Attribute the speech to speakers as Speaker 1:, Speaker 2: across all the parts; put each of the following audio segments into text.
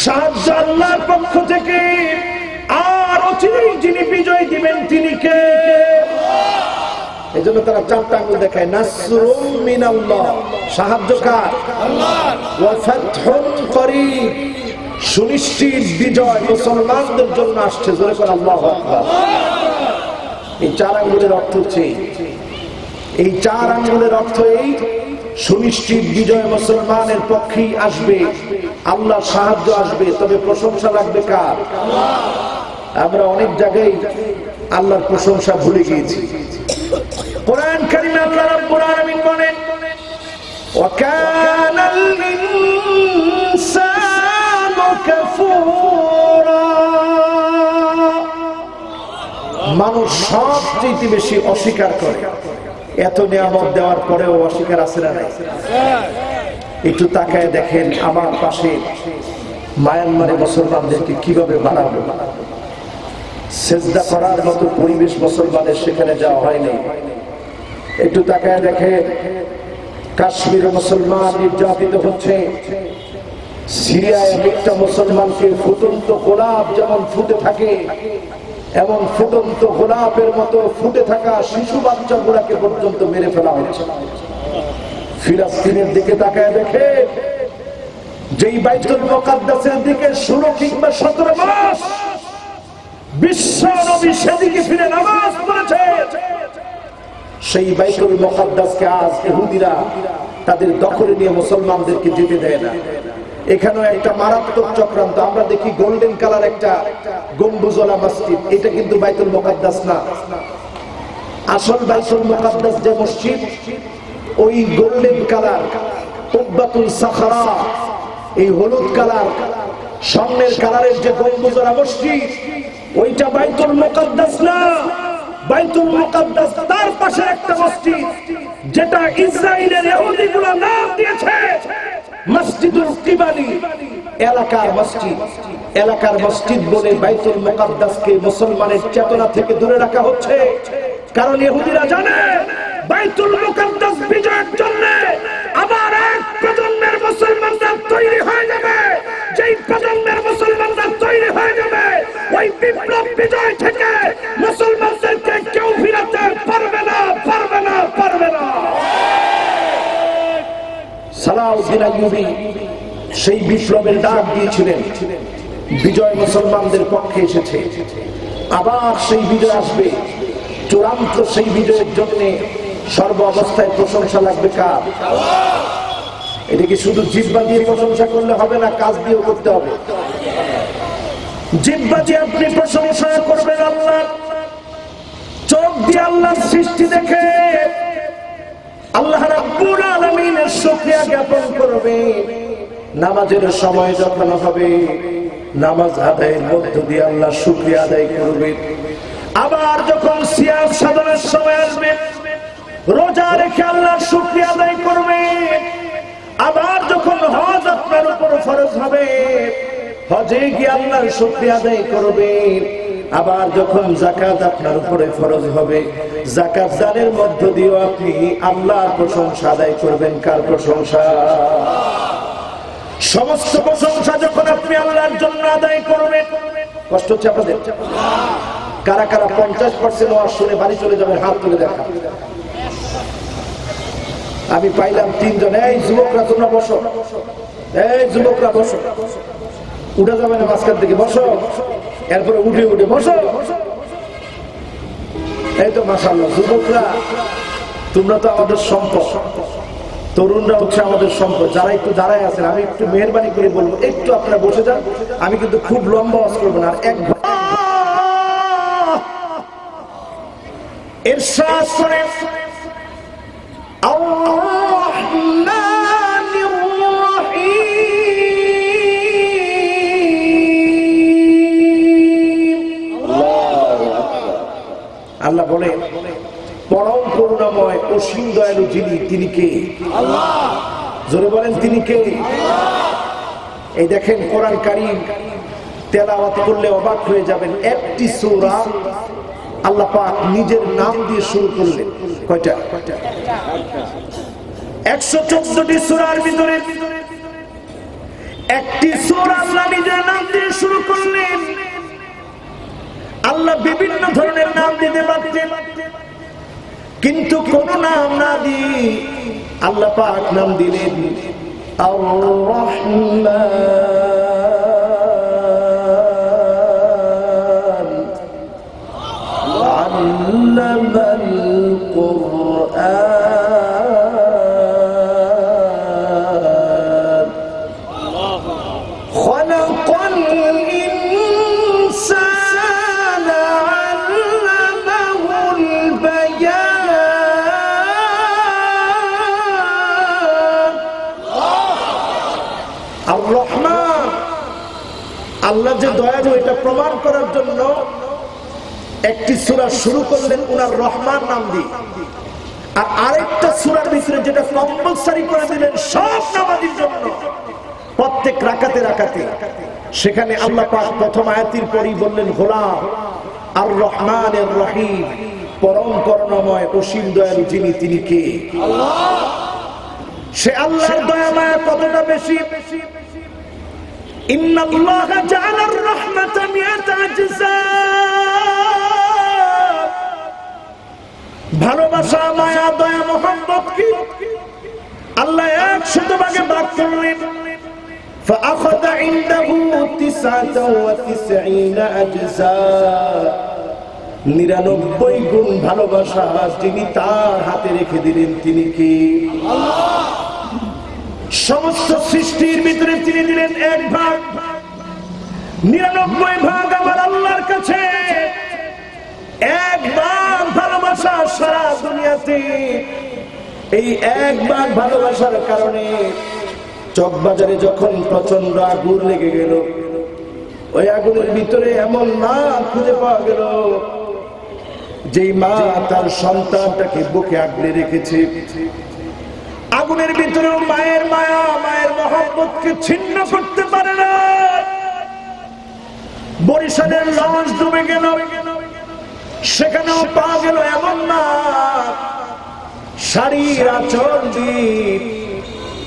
Speaker 1: সাহায্য আল্লাহর পক্ষ থেকে, আর অচিরেই যিনি বিজয় দিবেন তিনি কে? এজন্য তারা চারটা আঙ্গুল দেখায়, নাসরুম মিনাল্লাহ, সাহায্য কার? আল্লাহর, ওয়া ফাতহুন করিব, সুনিশ্চিত বিজয় মুসলমানদের জন্য আসছে। জোরে করে আল্লাহু আকবার। এই চার আঙ্গুলের অর্থ হচ্ছে, এই চার আঙ্গুলের অর্থ এই, সুনিশ্চিত বিজয় মুসলমানের পক্ষেই আসবে, আল্লাহর সাহায্য আসবে। তবে প্রশংসা লাগবে কার? আমরা অনেক জায়গায় আল্লাহর প্রশংসা ভুলে গিয়েছি। কোরআন কারীমে আল্লাহ রাব্বুল আলামিন বলেন, ওয়া কানাল ইনসানু কাফুরা, মানুষ সবচেয়ে বেশি অস্বীকার করে। এত নিয়ামত দেওয়ার পরেও অস্বীকার আছে না নাই? একটু তাকায় দেখেন আমার পাশে মায়ানমারে মুসলমানদেরকে কিভাবে বানাবো। সেজদা করার মতো পরিবেশ মুসলমানের সেখানে যাওয়া হয়নি। একটু তাকায় দেখে কাশ্মীরে মুসলমান নির্যাতিত হচ্ছে। সিরিয়ায় একটা মুসলমানকে ফুটন্ত গোলাপ যেমন ফুটে থাকে, এমন ফুটন্ত গোলাপের মতো ফুটে থাকা শিশু বাচ্চাগুলোকে পর্যন্ত মেরে ফেলা হচ্ছে। ফিলিস্তিনের দিকে তাকায় দেখে, যেই বাইতুল মুকাদ্দাসের দিকে 16 কিংবা 17 মাস বিশ্ব নবী সেদিকে ফিরে নামাজ পড়েছে, সেই বাইতুল মুকাদ্দাসকে আজ ইহুদিরা তাদের দখলে নিয়ে মুসলমানদেরকে যেতে দেয় না। এখানেও একটা মারাত্মক চক্রান্ত। আমরা দেখি গোল্ডেন কালার একটা গম্বুজওয়ালা মসজিদ, এটা কিন্তু বাইতুল মুকাদ্দাস না। আসল বাইতুল মুকাদ্দাস যে মসজিদ, ওই গোল্ডেন কালার কুব্বাতুল সাখরা, এই হলুদ কালার স্বর্ণের কালারের যে গম্বুজওয়ালা মসজিদ, ওইটা বাইতুল মুকাদ্দাস না। বাইতুল মুকাদ্দাস তার পাশে একটা মসজিদ, যেটা ইসরায়েলের ইহুদিগুলো নাম দিয়েছে মসজিদুল কিবালি, এলাকার মসজিদ। এলাকার মসজিদ বলে বাইতুল মুকাদ্দাসকে মুসলমানের চেতনা থেকে দূরে রাখা হচ্ছে। কারণ ইহুদিরা জানে বাইতুল মুকাদ্দাস বিজয়ের জন্য আবার এক প্রজন্মের মুসলমানরা তৈরি হয়ে যাবে। যেই প্রজন্মের মুসলমানরা তৈরি হয়ে যাবে, ওই বিপ্লব বিজয় থেকে মুসলমানদেরকে কেউ ফিরাতে পারবে না, পারবে না, পারবে না। সালাউদ্দিন আইয়ুবী সেই বিপ্লবের ডাক দিয়েছিলেন, বিজয় মুসলমানদের পক্ষে এসেছে। আবার সেই বিজয় আসবে। চূড়ান্ত সেই বিজয়ের জন্য সর্ব অবস্থায় প্রশংসা লাগবে কার? এটা কি শুধু জিহ্বা দিয়ে প্রশংসা করলে হবে না, কাজ দিয়েও করতে হবে। জিহ্বা দিয়ে আপনি প্রশংসা করবেন আল্লাহ, চোখ দিয়ে আল্লাহর সৃষ্টি দেখে আল্লাহ রাব্বুল আলামিনের শুকরিয়া জ্ঞাপন করবে। নামাজের সময় যখন হবে, নামাজ আদায়ের মধ্য দিয়ে আল্লাহ শুকরিয়া আদায় করবে। আবার যখন সিয়াম সাধনের সময় আসবে, রোজা রেখে আল্লাহর শুকরিয়া আদায় করবে। আবার যখন হজ আপনার উপর ফরজ হবে, হজে গিয়ে আল্লাহর শুকরিয়া আদায় করবে। আবার যখন যাকাত আপনার উপরে ফরজ হবে, যাকাত দানের মধ্য দিয়ে আপনি আল্লাহর প্রশংসা আদায় করবেন। কার প্রশংসা? সমস্ত প্রশংসা যখন আপনি আল্লাহর জন্য আদায় করবেন। কষ্ট হচ্ছে আপনাদের? কারা কারা 50% ওয়াজ শুনে বাড়ি চলে যাবেন? হাত তুলে দেখা। আমি পাইলাম 3 জন। এই যুবকরা তোমরা বসো, এই যুবকরা বসো, উঠে যাবে না মাঝখান থেকে, বসো। এরপরে উঠে উঠে বসো। এই তো মাশাআল্লাহ, যুবকরা তোমরা তো আমাদের সম্পদ, তরুণরা হচ্ছে আমাদের সম্পদ। যারা একটু দাঁড়ায় আছেন, আমি একটু মেহেরবানি করে বলবো, একটু আপনারা বসে যান। আমি কিন্তু খুব লম্বা ওয়াজ করবো না। আর ইরশাদ করে আল্লাহ বলে, পরম করুণাময় অসীম দয়ালু যিনি, তিনি কে? আল্লাহ। জোরে বলেন, তিনি কে? এই দেখেন কোরআন কারীম তেলাওয়াত করলে অবাক হয়ে যাবেন। একটি সূরা আল্লাহ পাক নিজের নাম দিয়ে শুরু করলেন। কয়টা? 114টি সূরার ভিতরে একটি সূরা আল্লাহ নিজের নাম দিয়ে শুরু করলেন। আল্লাহ বিভিন্ন ধরনের নাম দিতে পারতেন, কিন্তু কোন নাম না দিয়ে আল্লাহ পাক নাম দিলেন আর রহমান, আল্লামাল কুরআন, খালাকাল ইনসানা, আল্লামাহুল বায়ান। আর রহমান, আল্লাহ যে দয়ালু এটা প্রমাণ করার জন্য একটি সূরা শুরু করলেন উনার রহমান নাম দিয়ে, আর আরেকটা সূরার ভিতরে যেটা কম্পালসারি করে দিলেন সব নামাজের জন্য প্রত্যেক রাকাতে রাকাতে, সেখানে আল্লাহ পাক প্রথম আয়াতের পরই বললেন গোলাম আর রহমানের রহিম, পরম করুণাময় অসীম দয়ালু যিনি, তিনি কে? আল্লাহ। সে আল্লাহর দয়া মায়া কতটা বেশি! ইন্নাল্লাহা জাআলার রাহমাতা মিআতা আজসা, ভালোবাসা মায়া দয়া মোহাম্মত কি আল্লাহ 100 ভাগে ভাগ করলেন। فأخذ عنده 99 أجزاء, 99 গুণ ভালোবাসা যিনি তার হাতে রেখে দিলেন, তিনি কি? আল্লাহ। সমস্ত সৃষ্টির ভিতরে তিনি দিলেন 1 ভাগ, 99 ভাগ আমার আল্লাহর কাছে। 1 ভাগ ভালোবাসা সারা দুনিয়াতে, এই 1 ভাগ ভালোবাসার কারণে চকবাজারে যখন প্রচন্ড আগুন লেগে গেল, ওই আগুনের ভিতরে এমন মা খুঁজে পাওয়া গেল যেই মা তার সন্তানটাকে বুকে আগলে রেখেছে। আগুনের ভিতরেও মায়ের মায়া মায়ের মহব্বতকে ছিন্ন করতে পারে না। বরিশালের লঞ্চ ডুবে গেল, সেখানেও পাওয়া গেল এমন মা শাড়ির আঁচল দিয়ে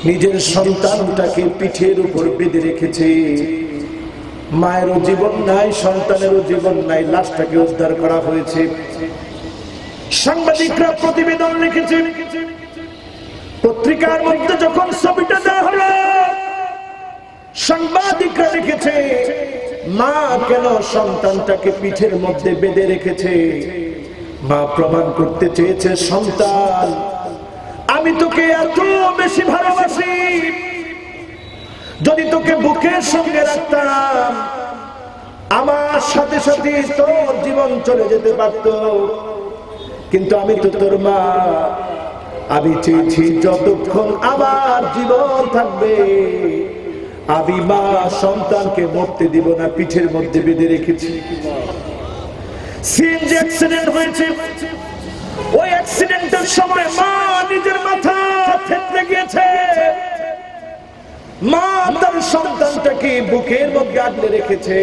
Speaker 1: নিজের সন্তানটাকে পিঠের উপর বেঁধে রেখেছে। মায়েরও জীবন নাই, সন্তানেরও জীবন নাই, লাশটাকে উদ্ধার করা হয়েছে। সাংবাদিকরা প্রতিবেদন লিখেছে, পত্রিকার মধ্যে যখন ছবিটা দেওয়া হলো, সাংবাদিকরা লিখেছে মা কেন সন্তানটাকে পিঠের মধ্যে বেঁধে রেখেছে। মা প্রমাণ করতে চেয়েছে, সন্তান আমি তোকে এত বেশি ভালোবাসি, যদি তোকে বুকের সঙ্গে রাখতাম আমার সাথে সাথে তোর জীবন চলে যেতে পারত, কিন্তু আমি তো তোর মা, আমি চেয়েছি যতক্ষণ আমার জীবন থাকবে আমি মা সন্তানকে মরতে দিব না, পিঠের মধ্যে বেঁধে রেখেছি। সিএনজি অ্যাক্সিডেন্ট হয়েছে, ওই অ্যাক্সিডেন্টের সময় মা নিজের মাথা থেতলে গিয়েছে। মা তার সন্তানটাকে বুকের মধ্যে আগলে রেখেছে।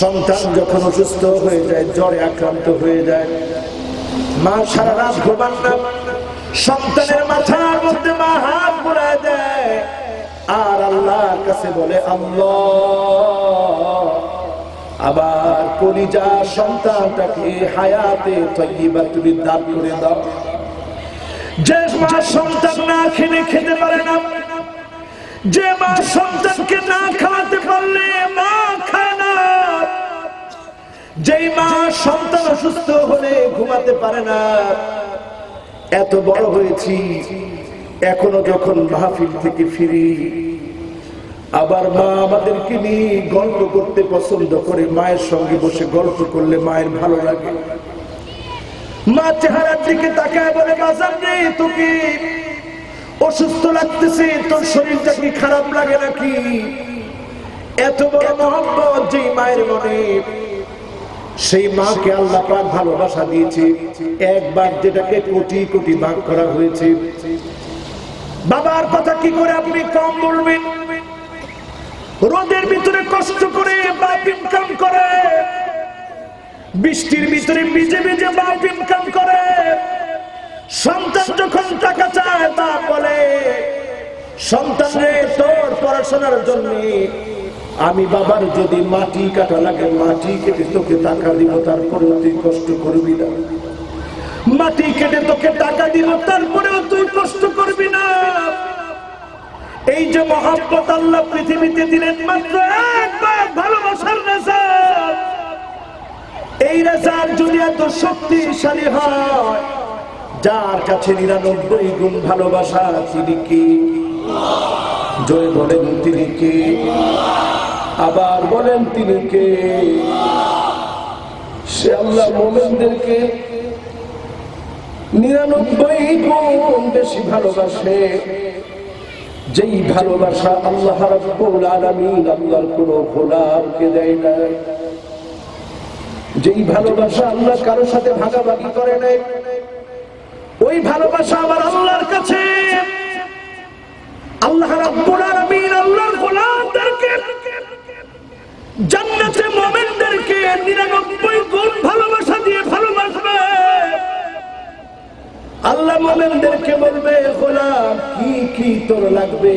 Speaker 1: সন্তান যখন অসুস্থ হয়ে যায়, জ্বরে আক্রান্ত হয়ে যায়, মা সারা রাত ঘুমান না, সন্তানের মাথার মধ্যে মা হাত বুলায় দেয় আর আল্লাহর কাছে বলে, আল্লাহ আবার কলিজা সন্তানটাকে হায়াতে তয়্যিবা তুমি দান করে দাও। যে মা সন্তান না খেতে পারে না, যে মা সন্তানকে না খাওয়াতে পারলে মা খায় না, যেই মা সন্তান অসুস্থ হলে ঘুমাতে পারে না, এত বড় হয়েছি এখনো যখন মাহফিল থেকে ফিরি আবার মা আমাদেরকে নিয়ে গল্প করতে পছন্দ করে, মায়ের সঙ্গে বসে গল্প করলে মায়ের ভালো লাগে। মা চেহারার দিকে তাকায় বলে, বাজার নেই তোকে অসুস্থ লাগতেছে, তোর শরীরটা কি খারাপ লাগে নাকি? এত বড় মহব্বত যেই মায়ের মনে, সেই মাকে আল্লাহ পাক ভালোবাসা দিয়েছে। একবার যেটাকে কোটি কোটি ভাগ করা হয়েছে। বাবার কথা কি করে আপনি কম বলবেন? রোদের ভিতরে কষ্ট করে বাপ ইনকাম করে, বৃষ্টির ভিতরে ভিজে ভিজে বাপ ইনকাম করে। সন্তান যখন টাকা চায় তা বলে, সন্তান রে তোর পড়াশোনার জন্য আমি বাবার যদি মাটি কাটা লাগে মাটি কেটে তোকে টাকা দিব, তারপরেও তুই কষ্ট করবি না। মাটি কেটে তোকে টাকা দিব, তারপরেও তুই কষ্ট করবি না। এই যে মহব্বত আল্লাহ পৃথিবীতে দিলেন মাত্র একবার, ভালোবাসার রেজাল্ট। এই রেজাল্ট যদি এত শক্তিশালী হয়, যার কাছে 99 গুণ ভালোবাসা, তিনি কি? জোরে বলেন তিনি কি? আবার বলেন তিনি কে? সে আল্লাহ মুমিনদেরকে 99 গুণ বেশি ভালোবাসে। যেই ভালোবাসা আল্লাহ রাব্বুল আলামিন আল্লাহর কোন গোলামকে দেয় না, যেই ভালোবাসা আল্লাহ কারোর সাথে ভাগাভাগি করে নাই, ওই ভালোবাসা আমার আল্লাহর কাছে আল্লাহ রাব্বুল আলামিন আল্লাহর গোলামদেরকে, জান্নাতে মুমিনদেরকে 99 গুণ ভালোবাসা দিয়ে ভালোবাসবে। আল্লাহ মুমিনদেরকে বলবে, গোলাম কি কি তোর লাগবে?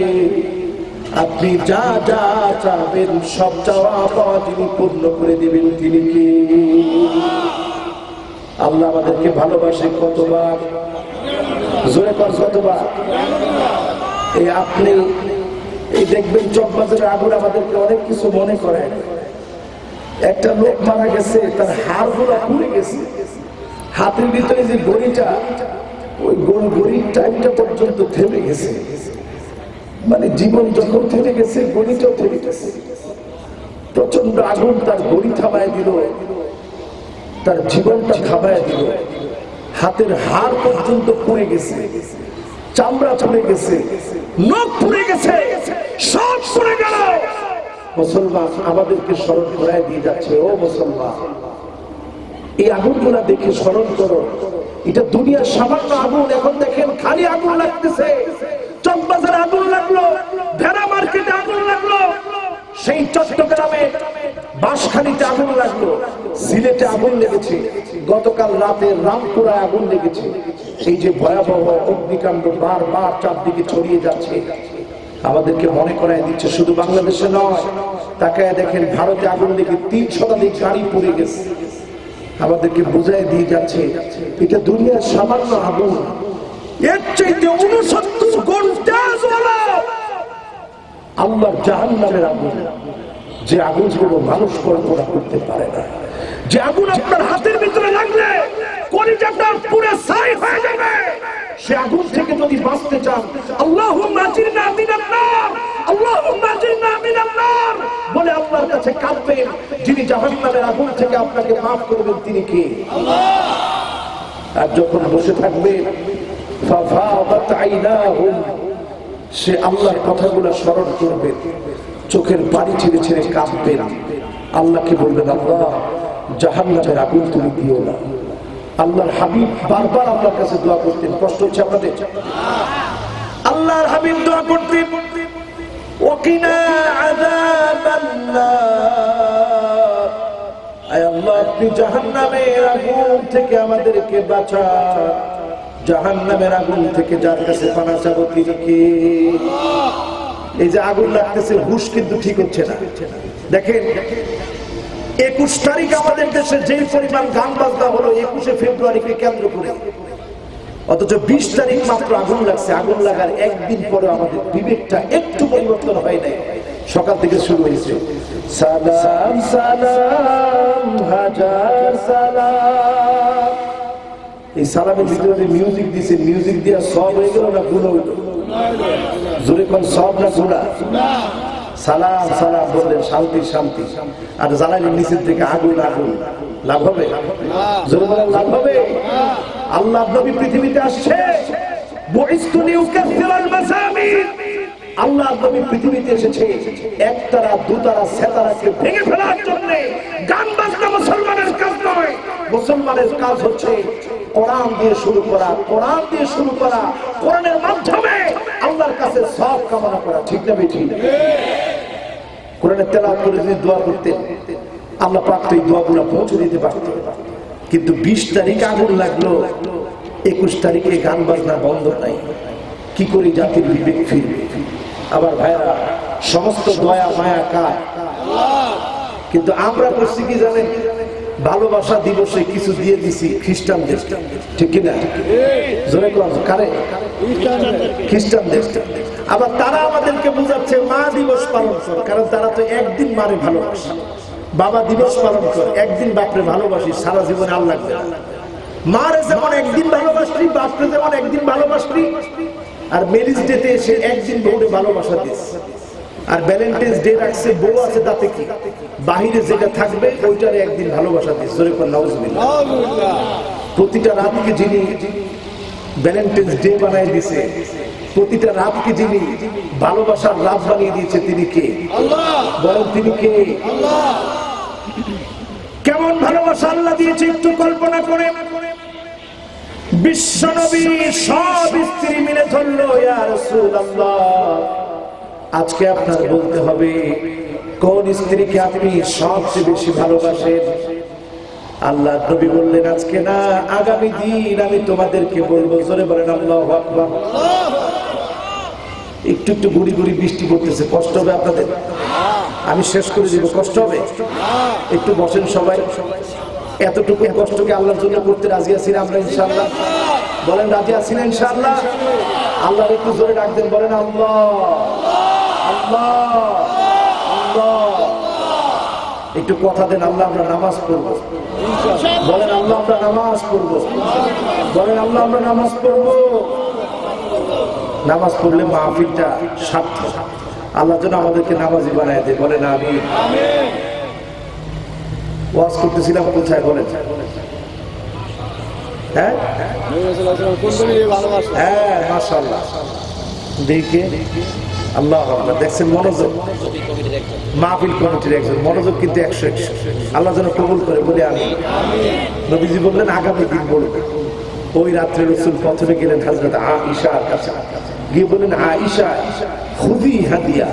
Speaker 1: আপনি যা যা চাবেন সব চাওয়া পাওয়া তিনি পূর্ণ করে দিবেন। তিনি কি? আল্লাহ আমাদেরকে ভালোবাসে কতবার? জোরে কর কতবার? এই আপনি এই দেখবেন চকবাজারের আগুন আমাদেরকে অনেক কিছু মনে করে। একটা লোক মারা গেছে, তার হাড় গুলো পুড়ে গেছে, হাতের ভিতরে যে গড়িটা, ওই গড়ির টাইমটা পর্যন্ত থেমে গেছে। মানে জীবন যখন থেমে গেছে, গড়িটাও থেমে গেছে। প্রচন্ড আগুন তার গড়ি থামায় দিল, তার জীবনটা থামায় দিল। হাতের হাড় পর্যন্ত পুড়ে গেছে, চামড়া পুড়ে গেছে, নখ পুড়ে গেছে, সব পুড়ে গেল। মুসলমান আমাদেরকে স্মরণ করায় দিয়ে যাচ্ছে, ও মুসলমান এই আগুনগুলা দেখে স্মরণ করো। এটা দুনিয়ার সামান্য আগুন। এখন দেখেন খালি আগুন লাগতেছে। চকবাজারে আগুন লাগলো, ভেড়া মার্কেটে আগুন লাগলো, সেই চট্টগ্রামে বাঁশখালীতে আগুন লাগলো, সিলেটে আগুন লেগেছে, গতকাল রাতে রামপুরায় আগুন লেগেছে। এই যে ভয়াবহ অগ্নিকাণ্ড বারবার চারদিকে ছড়িয়ে যাচ্ছে, আমাদেরকে মনে করায় দিচ্ছে শুধু বাংলাদেশে নয়। তাকায় দেখেন ভারতে আগুন লেগে 3 শতাধিক গাড়ি পুড়ে গেছে। আমাদেরকে বোঝাই দিয়ে যাচ্ছে এটা দুনিয়ার সামান্য আগুন, এর চাইতে 69 গুণ তেজওয়ালা আল্লাহর জাহান্নামের আগুন। যে আগুন কোনো মানুষ কল্পনা করতে পারে না। যে আগুন আপনার হাতের ভিতরে লাগলে কলিজাটা পুরো ছাই হয়ে যাবে। সে আগুন থেকে যদি বাঁচতে চান, আল্লাহুম্মা আজিরনা মিনান নার, আল্লাহুম্মা আজিরনা মিনান নার বলে আল্লাহর কাছে কাঁদবেন। যিনি জাহান্নামের আগুন থেকে আপনাকে মাফ করবেন তিনি কে? আল্লাহ। আর যখন বসে থাকবেন, ফাফাদাত আইনাহুম, সে আল্লাহর কথাগুলো স্মরণ করবেন, চোখের পানি ছেড়ে ছেড়ে কাঁদবেন। আল্লাহকে বলবেন, আল্লাহ জাহান্নামের আগুন তুমি দিও না। আল্লাহর হাবিব বারবার আল্লাহর কাছে দোয়া করতেন। কষ্ট হচ্ছে আপনাদের? আল্লাহর হাবিব দোয়া করতেন, ওয়াকিনা আযাবান নার, আয় আল্লাহ আপনি জাহান্নামের আগুন থেকে আমাদেরকে বাঁচান। জাহান্নামের আগুন থেকে যার কাছে পানা চাবো তিনি কে? এই যে আগুন লাগতেছে, হুশ কিন্তু ঠিক হচ্ছে না। দেখেন 21 তারিখ আমাদের দেশে যে পরিমাণ গান বাজনা হলো 21শে ফেব্রুয়ারিকে কেন্দ্র করে, অথচ 20 তারিখ মাত্র আগুন লাগছে। আগুন লাগার একদিন পরে আমাদের বিবেকটা একটু পরিবর্তন হয় নাই। সকাল থেকে শুরু হয়েছে সালাম সালাম হাজার সালাম। এই সালামের ভিতরে মিউজিক দিছে, মিউজিক দিয়া সব হয়ে গেল না গুণ হইল? জোরে কোন সব না গুণা? সালাম সালাম বললেন শান্তি শান্তি, আর জ্বালানির নিচের থেকে আগুন আগুন। লাভ হবে? জোরে বলেন লাভ হবে? আল্লাহ নবী পৃথিবীতে আসছে, বুইসতু লিউকাসসিরাল মাসাবির। আল্লাহ নবী পৃথিবীতে এসেছে একতারা দুতারা সেতারাকে ভেঙে ফেলার জন্য। গান বাজনা মুসলমানের কাজ নয়। মুসলমানের কাজ হচ্ছে কোরআন দিয়ে শুরু করা, কোরআন দিয়ে শুরু করা, কোরআনের মাধ্যমে আল্লাহর কাছে সওয়াব কামনা করা। ঠিক না বেঠিক? কোরআনের তেলাওয়াত করে যদি দোয়া করতেন, আল্লাহ পাক তো এই দোয়াগুলো পৌঁছে দিতে পারতেন। কিন্তু 20 তারিখ আগুন লাগলো, 21 তারিখে গান বাজনা বন্ধ নাই। কি করে জাতির বিবেক ফিরবে? আবার ভাইরা, সমস্ত দয়া মায়া কার? কিন্তু আমরা করছি কি জানেন, ভালোবাসা দিবসে কিছু দিয়ে দিছি খ্রিস্টানদের, ঠিক কিনা? জোরে কোন কারে? খ্রিস্টানদের। আবার তারা আমাদেরকে বোঝাচ্ছে মা দিবস পালন কর, কারণ তারা তো একদিন মারে ভালোবাসে। বাবা দিবস পালন কর, একদিন বাপরে ভালোবাসি, সারা জীবনে আর লাগবে না। মারে যেমন একদিন ভালোবাসলি, বাপরে যেমন একদিন ভালোবাসলি, আর ম্যারেজ ডেতে এসে একদিন বউরে ভালোবাসা দিস। আর ভ্যালেন্টাইন্স ডে রাখছে, বউ আছে তাতে কি, বাহিরে যেটা থাকবে ওইটারে একদিন ভালোবাসা দিস। জোরে কোন নাউজুবিল্লাহ। প্রতিটা রাতকে যিনি ভ্যালেন্টাইন্স ডে বানাই দিয়েছে, প্রতিটা রাতকে যিনি ভালোবাসার রাত বানিয়ে দিয়েছে, তিনি কে? আল্লাহ। বলেন তিনি কে? আল্লাহ। কেমন ভালোবাসা আল্লাহ দিয়েছে একটু কল্পনা করে। বিশ্বনবী সব স্ত্রী মিলে ধরলো, ইয়া রাসূলুল্লাহ আজকে আপনার বলতে হবে কোন স্ত্রীকে আপনি সবচেয়ে বেশি ভালোবাসেন। আল্লাহ নবী বললেন আজকে না, আগামী দিন আমি তোমাদেরকে বলবো। জোরে বলেন আল্লাহু আকবার। একটু একটু গুড়ি গুড়ি বৃষ্টি পড়তেছে, কষ্ট হবে আপনাদের? আমি শেষ করে দিব, কষ্ট হবে? একটু বসেন সবাই। এতটুকু কষ্টকে আল্লাহর জন্য করতে রাজি আছি না আমরা ইনশাআল্লাহ? বলেন রাজি আছি না ইনশাআল্লাহ? আল্লাহর একটু জোরে ডাক দেন, বলেন আল্লাহ আল্লাহ আল্লাহ। একটু কথা দেন, আল্লাহ আমরা নামাজ পড়বো। বলেন আল্লাহ আমরা নামাজ পড়বো। বলেন আল্লাহ আমরা নামাজ পড়বো। নামাজ পড়লে মাহফিলটা সার্থক। আল্লাহ যেন আমাদেরকে নামাজি বানায় দেয়। বলেন আমিন। ওয়াজ করতেছিলাম কোথায় বলেন? হ্যাঁ হ্যাঁ মাশাআল্লাহ। দেখে আল্লাহ দেখছেন মনোযোগ, মাহফিল কমিটির একজন মনোযোগ কিন্তু 100। আল্লাহ যেন কবুল করে বলে আমি। নবীজি বললেন আগামী দিন বলবো। ওই রাত্রে রাসূল প্রথমে গেলেন হযরত আয়েশার কাছে, গিয়ে বললেন আয়েশা খুদি হাদিয়া,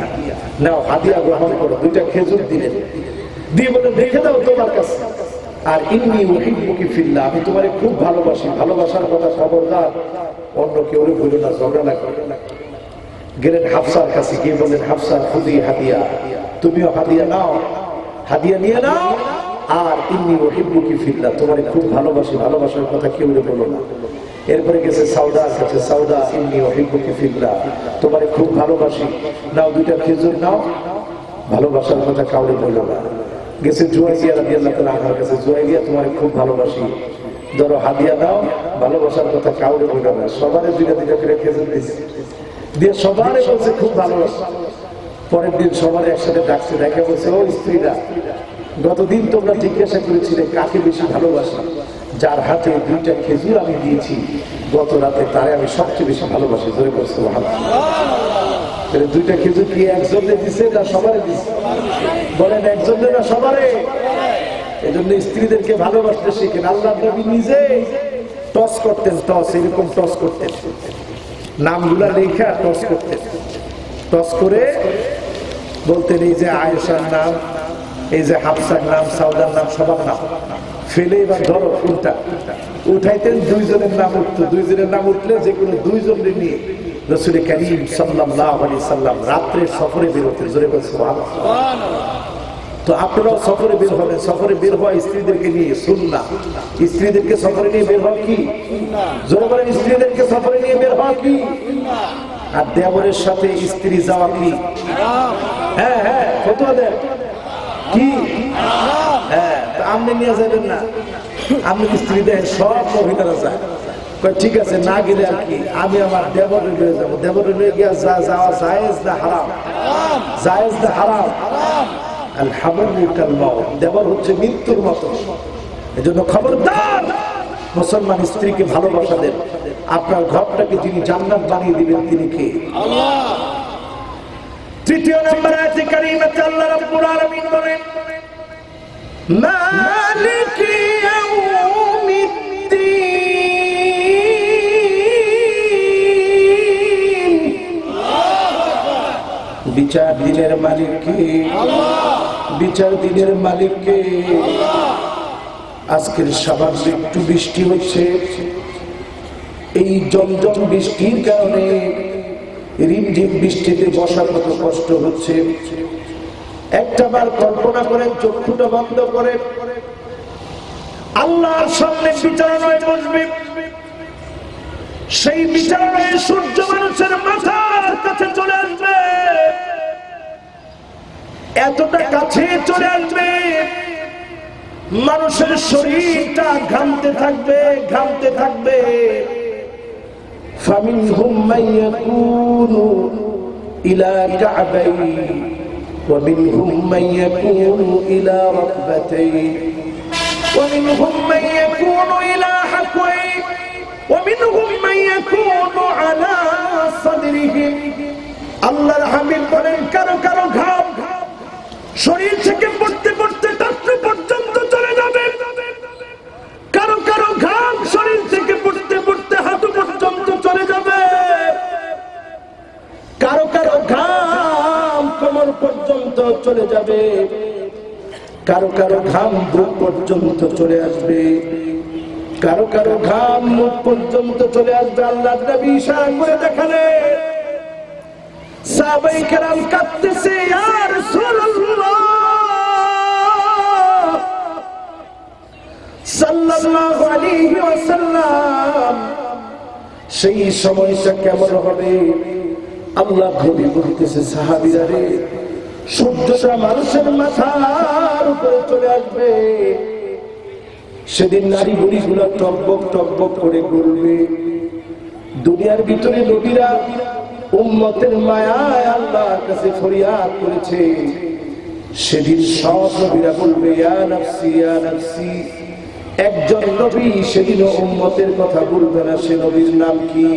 Speaker 1: নাও হাদিয়া গ্রহণ করো। 2টা খেজুর দিলেন, দিয়ে বললেন রেখে দাও তোমার কাছে। আর ইন্নী উহিব্বুকি ফিল্লাহ, আমি তোমারে খুব ভালোবাসি। ভালোবাসার কথা খবরদার অন্য কেউ বলো না, ঝগড়া না করো। গেলেন হাফসার কাছে, গিয়ে বললেন হাফসা খুদি হাদিয়া, তুমিও হাদিয়া নাও, হাদিয়া নিয়ে নাও। আর ইন্নী উহিব্বুকি ফিল্লাহ, তোমারে খুব ভালোবাসি, ভালোবাসার কথা কেউ বলো না। এরপরে গেছে সাউদার কাছে, সাউদা ইন্নী উহিব্বুকি ফিল্লাহ, তোমারে খুব ভালোবাসি, নাও 2টা খেজুর নাও, ভালোবাসার কথা কাউরে বলো না। গেছে জুয়াইরিয়া রাদিয়াল্লাহু তাআলা আনহার কাছে, জুয়াইরিয়া তোমারে খুব ভালোবাসি, ধরো হাদিয়া নাও, ভালোবাসার কথা কাউরে বলো না। সবারে 2টা করে খেজুর দিয়েছে, দিয়ে সবারে বলছে খুব ভালোবাসি। পরের দিন সবারে একসাথে ডাকছে, দেখে বলছে ও স্ত্রীরা, গতদিন তোমরা জিজ্ঞাসা করেছিলে কাকে বেশি ভালোবাসি, যার হাতে 2টা খেজুর আমি দিয়েছি গত রাতে, তারে আমি সবচেয়ে বেশি ভালোবাসি। ধরে বলছে সুবহানাল্লাহ। 2টা খেজুর কি একজনে দিছে না সবারে দিছে? বলেন একজনে না সবারে? এজন্য স্ত্রীদেরকে ভালোবাসতে শিখেন। আল্লাহ নবী নিজে টস করতেন, টস এরকম টস করতেন, নামগুলা লেখা টস করতেন। টস করে বলতেন এই যে আয়েশার নাম, এই যে হাফসার নাম, সাউদার নাম, সবার নাম ফেলে এবার ধরো কোনটা উঠাইতেন। 2জনের নাম উঠতো, 2জনের নাম উঠলে যে কোনো 2জনের নিয়ে রাসূল কারীম সাল্লাল্লাহু আলাইহি সাল্লাম রাত্রে সফরে বের হতেন। জোরে বলুন সুবহানাল্লাহ। তো আপনারাও সফরে বের হবেন, সফরে বের হওয়া স্ত্রীদেরকে নিয়ে সুন্নাহ। স্ত্রীদেরকে সফরে নিয়ে বের হওয়া কি সুন্নাহ? জোরে বলেন স্ত্রীদেরকে সফরে নিয়ে বের হওয়া কি সুন্নাহ? আর দেবরের সাথে স্ত্রী যাওয়া কি হারাম? হ্যাঁ হ্যাঁ ফতোয়া দেন কি হারাম? হ্যাঁ তা আপনি নিয়ে যাবেন না, আপনি স্ত্রী দেন সব মহিলারা যায়। ঠিক আছে না গেলে আর কি, আমি আমার দেবরে নিয়ে যাবো। দেবরে নিয়ে গিয়ে যাওয়া জায়েজ না হারাম? জায়েজ না হারাম? দেবর হচ্ছে মৃত্যুর মতো। এজন্য খবরদার মুসলমান স্ত্রীকে ভালোবাসা দেন। আপনার ঘরটাকে যিনি জান্নাত বানিয়ে দিবেন তিনি কে? আল্লাহ। 3 নম্বর আয়াতে কারিমাতে আল্লাহ রাব্বুল আলামিন বলেন মালিকি ইয়াউমিদ্দিন, বিচার দিনের মালিক কে? আল্লাহ। বিচার দিনের মালিক কে? আল্লাহ। আজকের স্বাভাবিক একটু বৃষ্টি হচ্ছে, এই জমজম বৃষ্টির কারণে রিমঝিম বৃষ্টিতে বসা কত কষ্ট হচ্ছে। একটাবার কল্পনা করেন, চক্ষুটা বন্ধ করে আল্লাহর সামনে বিচারণায় বসবে। সেই বিচারণায় সূর্য মানুষের মাথার কাছে চলে আসবে, এতটা কাছে চলে আসবে, মানুষের শরীরটা ঘামতে থাকবে, ঘামতে থাকবে। ফামিনহুম মান ইয়াকুনু ইলা কা'বাইহি ওয়া মিনহুম মান ইয়াকুনু ইলা রাকবাতাইহি ওয়া মিনহুম মান ইয়াকুনু ইলা হাকওয়াইহি ওয়া মিনহুম মান ইয়াকুনু আলা সাদরিহি। আল্লাহর হাবিব বলেন, কারো কারো ঘাম শরীর থেকে পড়তে পড়তে টাকনু পর্যন্ত চলে যাবে, কারো কারো ঘাম শরীর থেকে পড়তে পড়তে হাঁটু পর্যন্ত চলে যাবে, কারো কারো ঘাম কোমর পর্যন্ত চলে যাবে, কারো কারো ঘাম বুক পর্যন্ত চলে আসবে, কারো কারো ঘাম মুখ পর্যন্ত চলে আসবে। আল্লাহর নবী ইশারা করে দেখালেন, সাহাবায়ে কেরাম কাঁদতেছে, ইয়া রাসূলুল্লাহ সাল্লাল্লাহু আলাইহি ওয়াসাল্লাম, সেই সময়টা কেমন হবে? আল্লাহ নবী বলতেছে, সাহাবীরা রে, সূর্যটা মানুষের মাথার উপরে চলে আসবে, সেদিন নারী বুড়িগুলো টকবক টকবক করে ঘুরবে। দুনিয়ার ভিতরে নবীরা উম্মতের মায়ায় আল্লাহর কাছে ফরিয়াদ করেছে, সেদিন সব নবীরা বলবে, ইয়া নাফসি ইয়া নাফসি। একজন নবী সেদিন উম্মতের কথা বলবে না, সে নবীর নাম কি?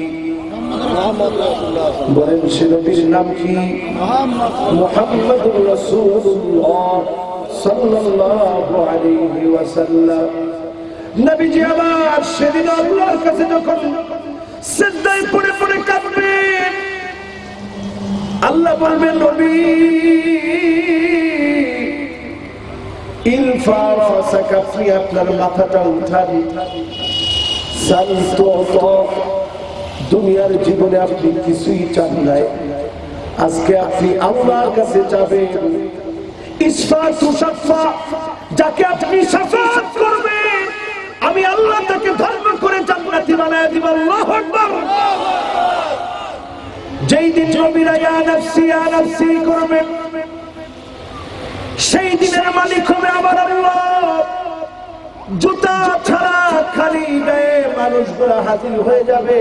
Speaker 1: বলেন, সে নবীর নাম কি? মুহাম্মাদুর রাসূলুল্লাহ সাল্লাল্লাহু আলাইহি ওয়াসাল্লাম। নবীজি আবার সেদিন আল্লাহর কাছে যখন সিজদায় পড়ে পড়ে কাঁদবেন, আল্লাহ বলবেন, নবী ইরফা রাসাক, আপনি আপনার মাথাটা উঠান। সালতুতা, দুনিয়ার জীবনে আপনি কিছুই চান নাই, আজকে আপনি আল্লাহর কাছে যাবেন। ইসফা তুশাফা, যাকে আপনি শাফাত করবেন, আমি আল্লাহ তাকে ধর্ম করে জান্নাতি বানায় দিব। আল্লাহু আকবার। যেই দিন নবীরা ইয়া নাফসি করবে, সেই দিনের মালিক হবে আবার আল্লাহ। জুতা ছাড়া খালি গায়ে মানুষগুলো হাজির হয়ে যাবে।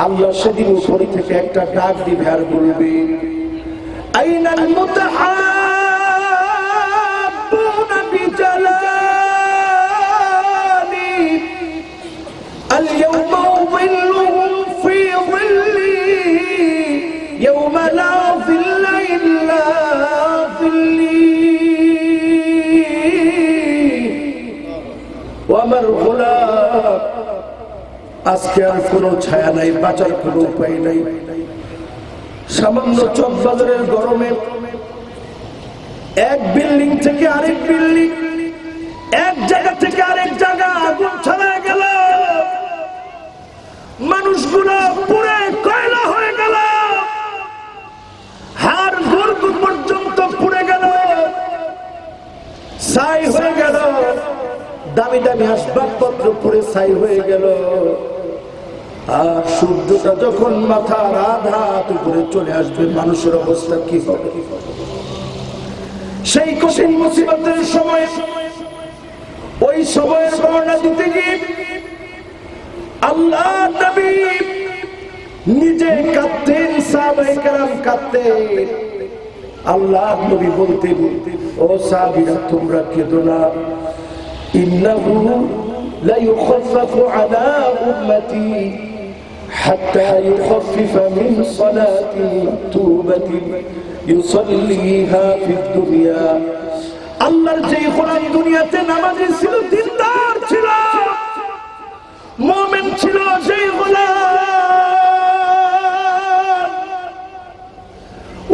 Speaker 1: আল্লাহ সেদিন উপর থেকে একটা ডাক দিবে আর বলবে, আইনাল মুতাহাব্বুনা বিজালালি আল-ইয়াওমা উযিল্লুহুম ফি যিল্লি ইয়াওমা লা যিল্লা ইল্লা যিল্লি। ও আমার গোলাম, আজকে আর কোনো ছায়া নাই, বাঁচার কোনো উপায় নাই। সামান্য চকবাজারের গরমে এক বিল্ডিং থেকে আরেক বিল্ডিং, এক জায়গা থেকে আরেক জায়গা আগুন ছড়া গেল, মানুষগুলো পুড়ে কয়লা হয়ে গেল, হাড় গোড় পর্যন্ত পুড়ে গেল, ছাই হয়ে গেল, দামি দামি আসবাবপত্র পুড়ে ছাই হয়ে গেল। আর সূর্যটা যখন মাথার আধা হাত উপরে চলে আসবে, মানুষের অবস্থা কি হবে? সেই কঠিন মুসিবতের সময়, ওই সময়ের বর্ণনা দিতে গিয়ে আল্লাহ নবী নিজে কাঁদতেন, সাহাবায়ে কেরাম কাঁদতেন। আল্লাহ নবী বলতেন, ও সাহাবীরা, তোমরা কেঁদো না, ইন্নাহু লা ইউখাফফাফু আলা উম্মতি হাত্তা ইউখাফফিফা মিন সালাতিন মাকতুবাতিন ইউসাল্লিহা ফিদ দুনিয়া। আল্লাহর যে গোলাম দুনিয়াতে নামাজি ছিল, দিনদার ছিল, মুমিন ছিল, সেই গোলাম,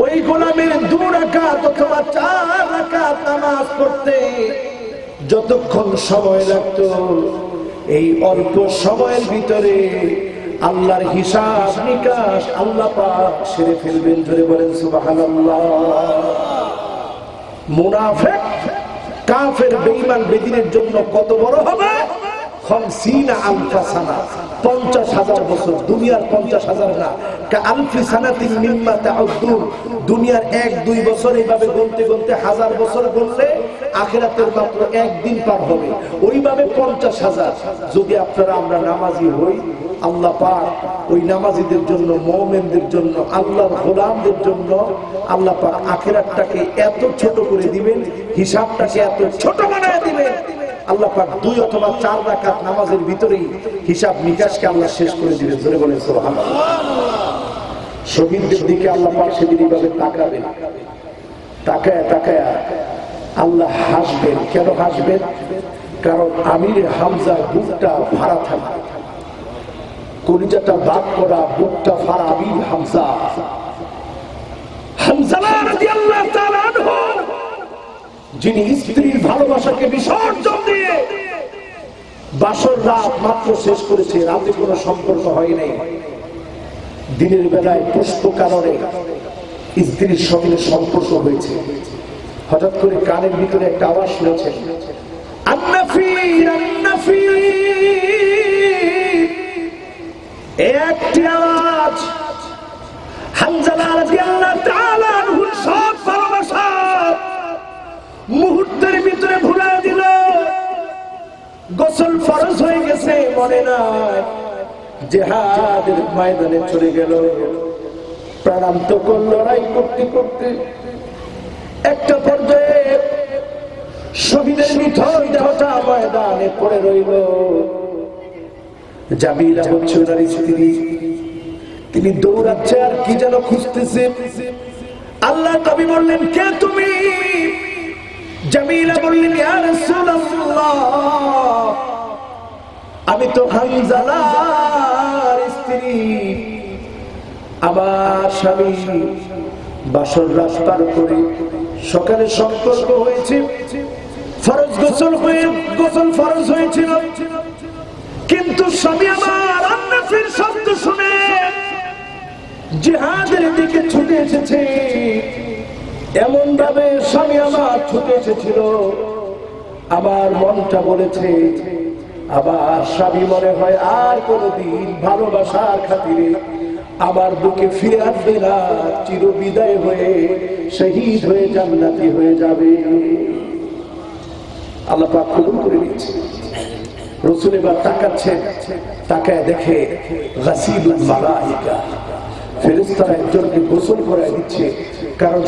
Speaker 1: ওই গোলামের 2 রাকাত অথবা 4 রাকাত নামাজ পড়তে যতক্ষণ সময় লাগতো, এই অল্প সময়ের ভিতরে আল্লাহর হিসাব নিকাশ আল্লাহ পাক সেরে ফেলবেন। ধরে বলেন সুবহানাল্লাহ। মুনাফিক কাফের বেঈমান বেদিনের জন্য কত বড় হবে? 50,000 সানা, 50,000 বছর। দুনিয়ার 50,000 না, কাআলফি সানাতিন মিম্মা তাউদ্দুন। দুনিয়ার 1-2 বছর এইভাবে গুনতে গুনতে 1000 বছর গুনলে আখিরাতের মাত্র একদিন পার হবে। ওইভাবে 50,000। যদি আপনারা আমরা নামাজি হই, আল্লাহ পাক ওই নামাজিদের জন্য, মুমিনদের জন্য, আল্লাহর গোলামদের জন্য আল্লাহ পাক আখিরাতটাকে এত ছোট করে দিবেন, হিসাবটাকে এত ছোট বানায় দিবেন। আল্লাহ পাক 2 অথবা 4 রাকাত নামাজের ভিতরেই হিসাব নিকাশকে আল্লাহ শেষ করে দিবেন। জোরে বলেন সুবহানাল্লাহ। শহীদদের দিকে আল্লাহ পাক সেদিন এইভাবে তাকাবেন, তাকায় তাকায় আল্লাহ হাসবেন। কেন হাসবেন? কারণ আমির হামজার বুকটা ভাড়া থাকা, কলিজাটা বাদ করা, বুকটা ফাড়া আমির হামজা। হামজা রাদিয়াল্লাহু তাআলা আনহু, যিনি স্ত্রীর ভালোবাসাকে বিসর্জন দিয়ে বাসর রাত মাত্র শেষ করেছে, রাতে কোনো সম্পর্ক হয় নাই। দিনের বেলায় পুষ্প কারণে স্ত্রীর সঙ্গে সম্পর্ক হয়েছে। হঠাৎ করে কানের ভিতরে একটা আওয়াজ শুনেছে, আন্নাফির আন্নাফির। একটি আওয়াজ হামজা রাদিয়াল্লাহু তাআলা আনহুর সব ভালোবাসা মুহূর্তের ভিতরে ভুলা দিল। গোসল ফরজ হয়ে গেছে মনে নাই, জিহাদের ময়দানে চলে গেল। প্রাণান্তক লড়াই করতে করতে একটা পর্যায়ে শহীদের নিথর দেহটা ময়দানে পড়ে রইল। জামিলা হচ্ছে ওনার স্ত্রী, তিনি দৌড়াচ্ছে আর কি যেন খুঁজতেছে। আল্লাহ নবী বললেন, কে তুমি? জামিলা বললেন, ইয়া রাসূলুল্লাহ, আমি তো হামজার স্ত্রী। আমার স্বামী বাসর রাত পার করে সকালে সম্পর্ক হয়েছে, ফরজ গোসল ফরজ হয়েছিল, কিন্তু স্বামী আমার আন্নাফির শব্দ শুনে জিহাদের দিকে ছুটে এসেছে। এমন ভাবে স্বামী আমার ছুটে এসেছিল, আমার মনটা বলেছে আবার স্বামী মনে হয় আর কোনদিন ভালোবাসার খাতিরে আমার বুকে ফিরে আসবে না, চির বিদায় হয়ে শহীদ হয়ে জান্নাতি হয়ে যাবে। আল্লাহ পাক কবুল করে নিয়েছে। রাসূল এবার তাকাচ্ছেন, তাকায় দেখে গাসিলুল মালায়েকা, ফেরেশতারা একজনকে গোসল করায় দিচ্ছে। কারণ